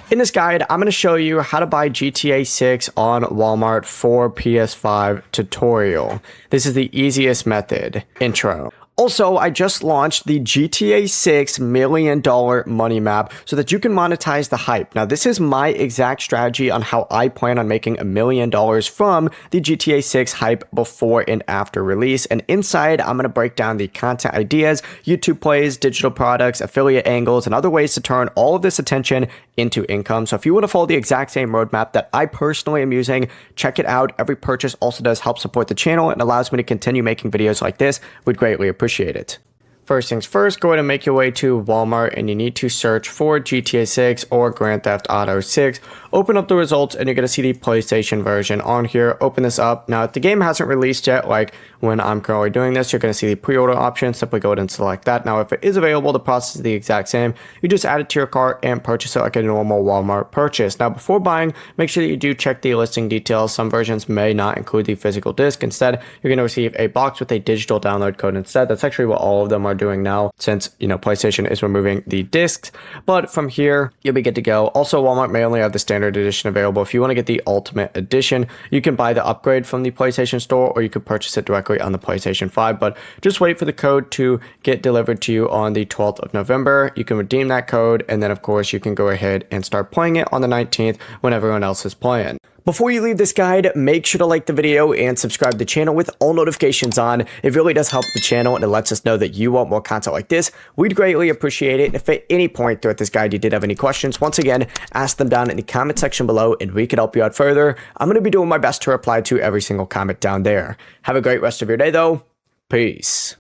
In this guide, I'm going to show you how to buy GTA 6 on Walmart for PS5 tutorial. This is the easiest method. Intro. Also, I just launched the GTA 6 $1 million money map so that you can monetize the hype. Now, this is my exact strategy on how I plan on making $1 million from the GTA 6 hype before and after release. And inside, I'm going to break down the content ideas, YouTube plays, digital products, affiliate angles, and other ways to turn all of this attention into income. So if you want to follow the exact same roadmap that I personally am using, check it out. Every purchase also does help support the channel and allows me to continue making videos like this. We'd greatly appreciate it. First things first, go ahead and make your way to Walmart and you need to search for GTA 6 or Grand Theft Auto 6. Open up the results and you're going to see the PlayStation version on here. Open this up. Now, if the game hasn't released yet, like when I'm currently doing this, you're going to see the pre-order option. Simply go ahead and select that. Now, if it is available, the process is the exact same. You just add it to your cart and purchase it like a normal Walmart purchase. Now, before buying, make sure that you do check the listing details. Some versions may not include the physical disc. Instead, you're going to receive a box with a digital download code instead. That's actually what all of them are doing now, since PlayStation is removing the discs. But from here, you'll be good to go. Also, Walmart may only have the standard edition available. If you want to get the ultimate edition, you can buy the upgrade from the PlayStation Store, or you could purchase it directly on the PlayStation 5. But just wait for the code to get delivered to you on the 12th of November. You can redeem that code, and then of course you can go ahead and start playing it on the 19th when everyone else is playing. Before you leave this guide, make sure to like the video and subscribe to the channel with all notifications on. It really does help the channel and it lets us know that you want more content like this. We'd greatly appreciate it. If at any point throughout this guide you did have any questions, once again, ask them down in the comment section below and we can help you out further. I'm going to be doing my best to reply to every single comment down there. Have a great rest of your day though. Peace.